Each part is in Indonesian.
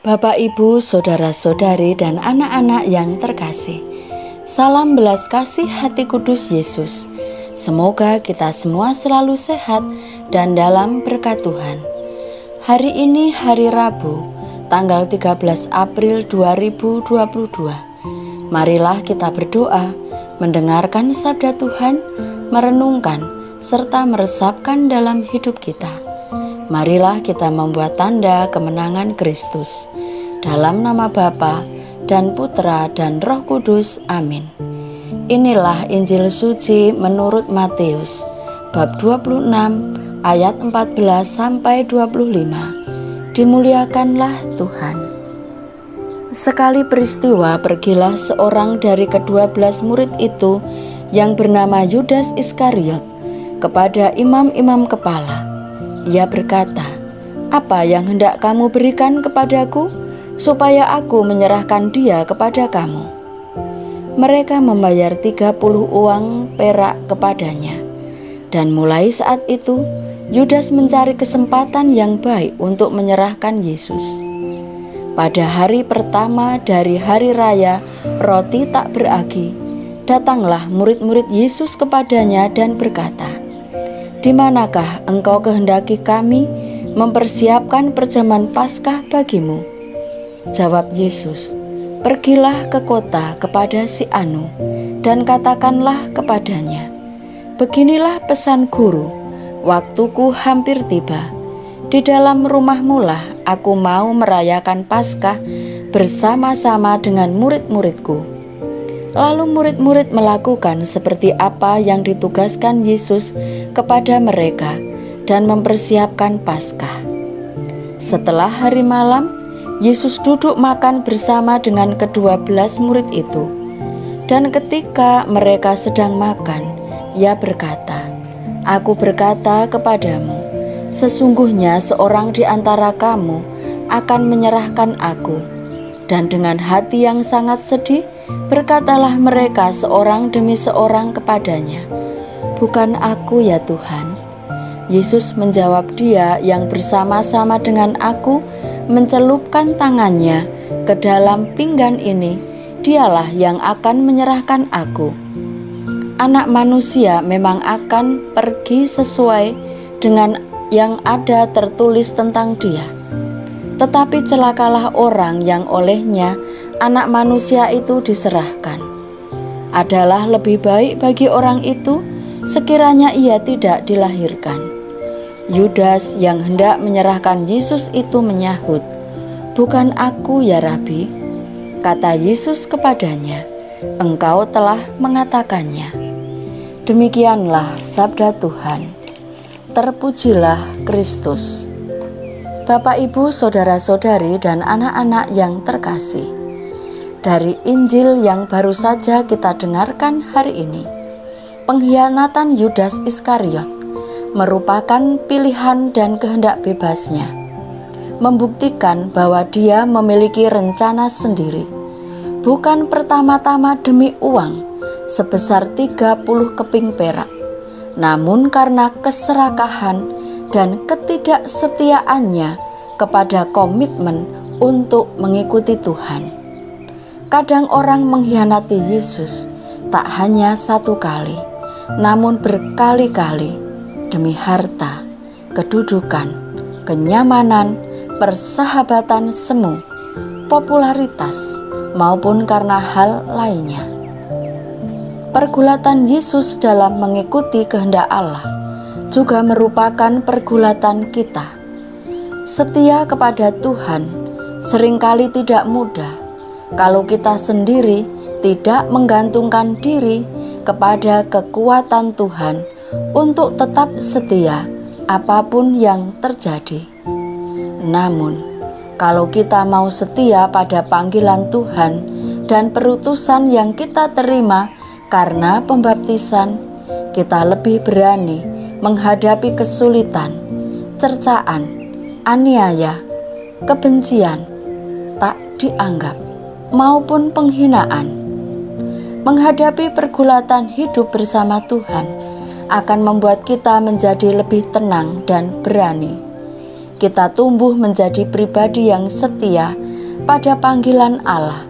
Bapak, Ibu, saudara-saudari, dan anak-anak yang terkasih, salam belas kasih hati kudus Yesus. Semoga kita semua selalu sehat dan dalam berkat Tuhan. Hari ini hari Rabu, tanggal 13 April 2022. Marilah kita berdoa, mendengarkan sabda Tuhan, merenungkan, serta meresapkan dalam hidup kita. Marilah kita membuat tanda kemenangan Kristus. Dalam nama Bapa dan Putra dan Roh Kudus. Amin. Inilah Injil suci menurut Matius, bab 26 ayat 14 sampai 25. Dimuliakanlah Tuhan. Sekali peristiwa pergilah seorang dari ke-12 murid itu yang bernama Yudas Iskariot kepada imam-imam kepala. Ia berkata, "Apa yang hendak kamu berikan kepadaku, supaya aku menyerahkan dia kepada kamu?" Mereka membayar 30 uang perak kepadanya. Dan mulai saat itu, Yudas mencari kesempatan yang baik untuk menyerahkan Yesus. Pada hari pertama dari hari raya roti tak beragi, datanglah murid-murid Yesus kepadanya dan berkata, "Di manakah engkau kehendaki kami mempersiapkan perjamuan Paskah bagimu?" Jawab Yesus, "Pergilah ke kota kepada si Anu dan katakanlah kepadanya, beginilah pesan guru, waktuku hampir tiba. Di dalam rumahmu lah aku mau merayakan Paskah bersama-sama dengan murid-muridku." Lalu murid-murid melakukan seperti apa yang ditugaskan Yesus kepada mereka dan mempersiapkan Paskah. Setelah hari malam, Yesus duduk makan bersama dengan ke-12 murid itu. Dan ketika mereka sedang makan, Ia berkata, "Aku berkata kepadamu, sesungguhnya seorang di antara kamu akan menyerahkan aku." Dan dengan hati yang sangat sedih, berkatalah mereka seorang demi seorang kepadanya, "Bukan aku ya Tuhan." Yesus menjawab, "Dia yang bersama-sama dengan aku mencelupkan tangannya ke dalam pinggan ini, dialah yang akan menyerahkan aku. Anak manusia memang akan pergi sesuai dengan yang ada tertulis tentang dia. Tetapi celakalah orang yang olehnya anak manusia itu diserahkan. Adalah lebih baik bagi orang itu sekiranya ia tidak dilahirkan." Yudas yang hendak menyerahkan Yesus itu menyahut, "Bukan aku ya Rabi." Kata Yesus kepadanya, "Engkau telah mengatakannya." Demikianlah sabda Tuhan. Terpujilah Kristus. Bapak, Ibu, saudara-saudari, dan anak-anak yang terkasih, dari Injil yang baru saja kita dengarkan hari ini, pengkhianatan Yudas Iskariot merupakan pilihan dan kehendak bebasnya, membuktikan bahwa dia memiliki rencana sendiri, bukan pertama-tama demi uang sebesar 30 keping perak, namun karena keserakahan dan ketidaksetiaannya kepada komitmen untuk mengikuti Tuhan. Kadang orang mengkhianati Yesus tak hanya satu kali, namun berkali-kali demi harta, kedudukan, kenyamanan, persahabatan semu, popularitas, maupun karena hal lainnya. Pergulatan Yesus dalam mengikuti kehendak Allah juga merupakan pergulatan kita. Setia kepada Tuhan seringkali tidak mudah kalau kita sendiri tidak menggantungkan diri kepada kekuatan Tuhan untuk tetap setia apapun yang terjadi. Namun, kalau kita mau setia pada panggilan Tuhan dan perutusan yang kita terima karena pembaptisan, kita lebih berani menghadapi kesulitan, cercaan, aniaya, kebencian, tak dianggap, maupun penghinaan. Menghadapi pergulatan hidup bersama Tuhan akan membuat kita menjadi lebih tenang dan berani. kita tumbuh menjadi pribadi yang setia pada panggilan Allah,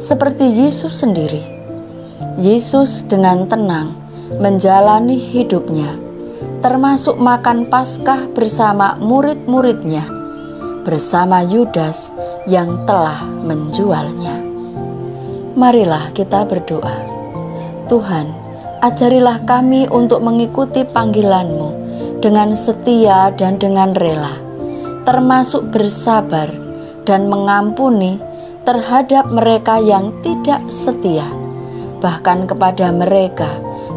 seperti Yesus sendiri. Yesus dengan tenang menjalani hidupnya, termasuk makan Paskah bersama murid-muridnya, bersama Yudas yang telah menjualnya. Marilah kita berdoa. Tuhan, ajarilah kami untuk mengikuti panggilan-Mu dengan setia dan dengan rela, termasuk bersabar dan mengampuni terhadap mereka yang tidak setia, bahkan kepada mereka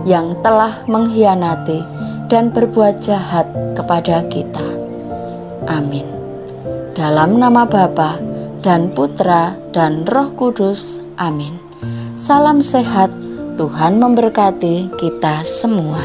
yang telah mengkhianati dan berbuat jahat kepada kita. Amin. Dalam nama Bapa dan Putra dan Roh Kudus. Amin. Salam sehat, Tuhan memberkati kita semua.